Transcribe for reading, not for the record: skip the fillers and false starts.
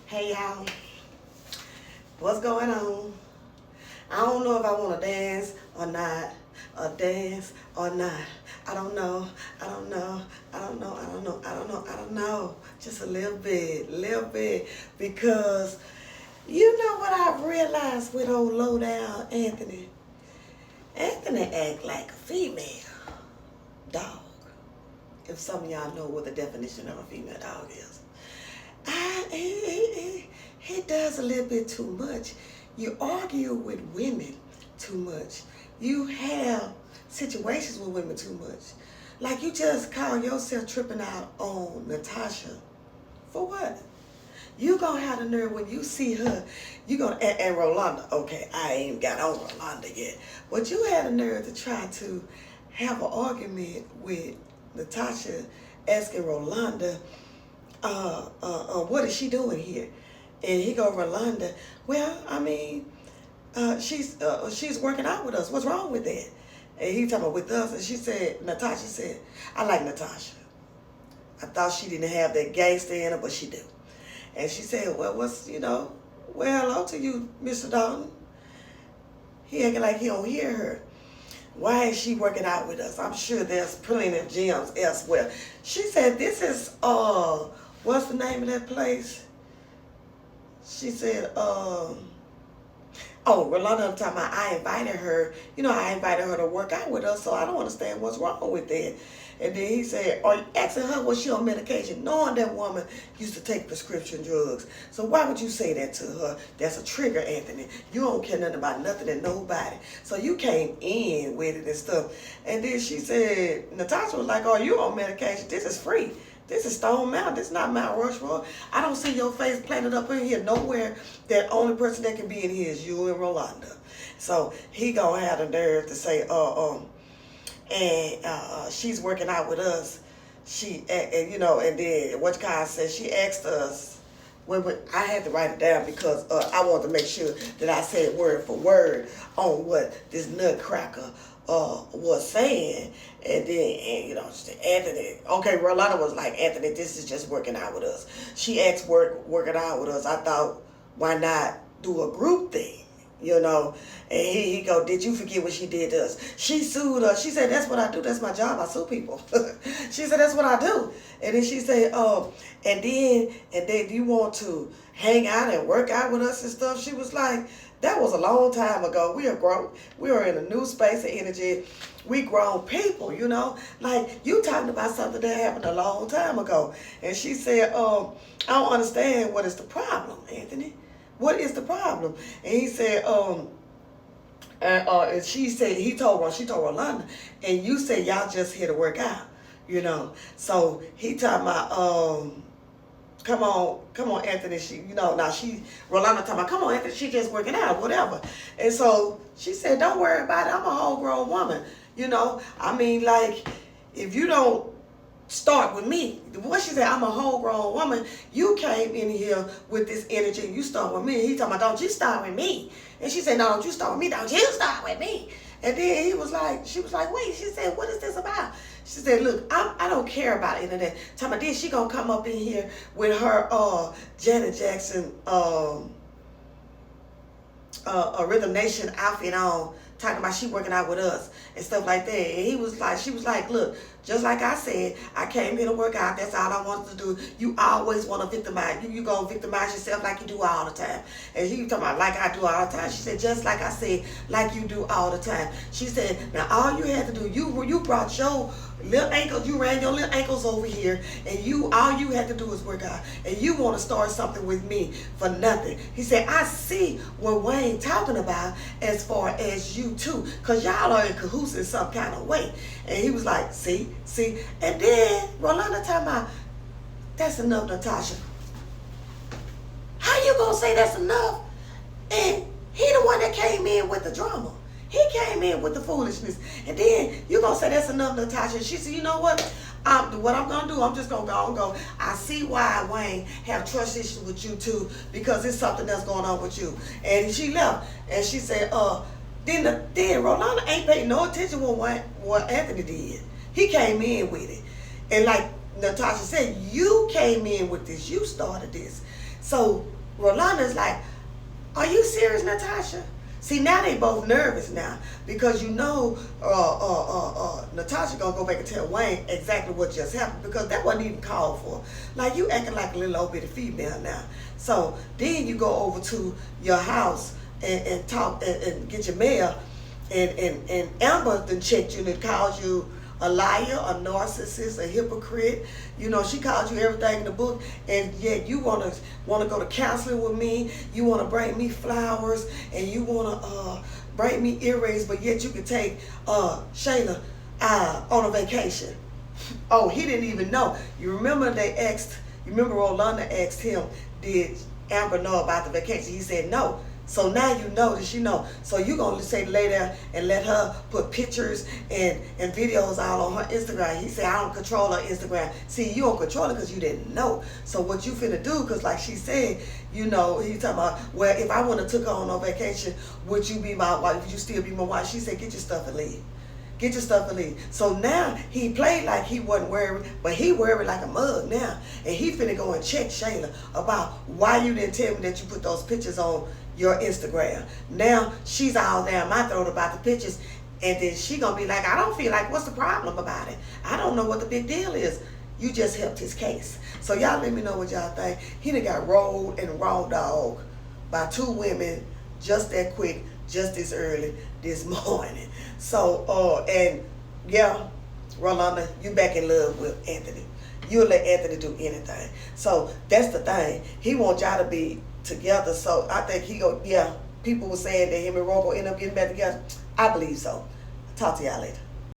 Hey y'all, what's going on? I don't know if I want to dance or not, or dance or not. I don't know, I don't know, I don't know, I don't know, I don't know, I don't know. Just a little bit, because you know what I've realized with old low down Anthony? Anthony act like a female dog. If some of y'all know what the definition of a female dog is. He does a little bit too much. You argue with women too much. You have situations with women too much. Like you just call yourself tripping out on Natasha. For what? You gonna have the nerve when you see her, you gonna, and Rolanda, okay, I ain't got on Rolanda yet, but you had the nerve to try to have an argument with Natasha asking Rolanda, what is she doing here? And he go, Rolanda, well, I mean, she's working out with us. What's wrong with that? And he talking about with us, and she said, Natasha said, I like Natasha. I thought she didn't have that gangster in her, but she do. And she said, well, well, hello to you, Mr. Dalton. He acting like he don't hear her. Why is she working out with us? I'm sure there's plenty of gyms elsewhere. She said, this is, what's the name of that place? She said, Rolanda, I'm talking about, I invited her to work out with us, so I don't understand what's wrong with that. And then he said, are you asking her was she on medication, knowing that woman used to take prescription drugs? So why would you say that to her? That's a trigger, Anthony. You don't care nothing about nothing and nobody. So you came in with it and stuff. And then she said, Natasha was like, oh, you on medication. This is free. This is Stone Mountain. This is not Mount Rushmore. I don't see your face planted up in here nowhere. That only person that can be in here is you and Rolanda. So he gonna have the nerve to say, she's working out with us. And then what Kyle said, she asked us, I had to write it down because I wanted to make sure that I said word for word on what this nutcracker was saying. And then, Anthony, okay, Rolanda was like, Anthony, this is just working out with us. She asked working out with us. I thought, why not do a group thing? And he go, did you forget what she did to us? She sued us. She said, that's what I do. That's my job. I sue people. She said, that's what I do. And then she said, and then you want to hang out and work out with us and stuff? She was like, that was a long time ago. We are grown. We are in a new space of energy. We grown people, like you talking about something that happened a long time ago. And she said, I don't understand what is the problem, Anthony. What is the problem? And he said, and she said, she told Rolanda, and you said y'all just here to work out, So he talking about, come on, Anthony. Rolanda talking about, come on, Anthony, she just working out, whatever. And so she said, don't worry about it. I'm a whole grown woman, I mean, like, if you don't start with me. What she said, I'm a whole grown woman. You came in here with this energy. You start with me. He talking about, don't you start with me. And she said, no, don't you start with me. Don't you start with me. And then she was like, wait. She said, what is this about? She said, look, I don't care about internet. Talking about, then she gonna come up in here with her Janet Jackson a Rhythm Nation outfit on, talking about she working out with us and stuff like that. And she was like, look, just like I said, I came here to work out. That's all I wanted to do. You always want to victimize. You gonna victimize yourself like you do all the time. And he was talking about like I do all the time. She said, just like I said, like you do all the time. She said, now all you had to do, you brought your little ankles, you ran your little ankles over here, and all you had to do was work out. And you want to start something with me for nothing. He said, I see what Wayne talking about as far as you too, because y'all are in cahoots in some kind of way. And he was like, see. And then Rolanda talking about, that's enough, Natasha. How you gonna say that's enough? And he the one that came in with the drama. He came in with the foolishness. And then you gonna say that's enough, Natasha. She said, you know what? What I'm gonna do, I'm just gonna go and go. I see why Wayne have trust issues with you too, because it's something that's going on with you. And she left. And she said, then Rolanda ain't paying no attention to what Anthony did. He came in with it. And like Natasha said, you came in with this. You started this. So Rolanda's like, are you serious, Natasha? See, now they both nervous now because Natasha gonna go back and tell Wayne exactly what just happened because that wasn't even called for. Like, you acting like a little old bitty female now. So then you go over to your house and talk and get your mail, and Amber then checked you and called you a liar, a narcissist, a hypocrite. You know, she called you everything in the book, and yet you wanna go to counseling with me. You wanna bring me flowers, and you wanna bring me earrings, but yet you can take Shayla on a vacation. Oh, he didn't even know. You remember Rolanda asked him, did Amber know about the vacation? He said no. So now you know that she know. So you gonna say lay there and let her put pictures and videos out on her Instagram. He said, I don't control her Instagram. See, you don't control it because you didn't know. So what you finna do, because like she said, you know, he talking about, well, if I wanna took her on a vacation, would you be my wife? Would you still be my wife? She said, get your stuff and leave. Get your stuff and leave. So now he played like he wasn't worried, but he worried like a mug now. And he finna go and check Shayla about why you didn't tell me that you put those pictures on your Instagram. Now she's all down my throat about the pictures, and then she gonna be like, I don't feel like, what's the problem about it? I don't know what the big deal is. You just helped his case. So y'all let me know what y'all think. He done got rolled and raw dog by two women just that quick, just this early this morning. So and yeah, Rolanda, you back in love with Anthony. You'll let Anthony do anything. So that's the thing. He wants y'all to be together. So I think people were saying that him and Robo end up getting back together. I believe so. Talk to y'all later.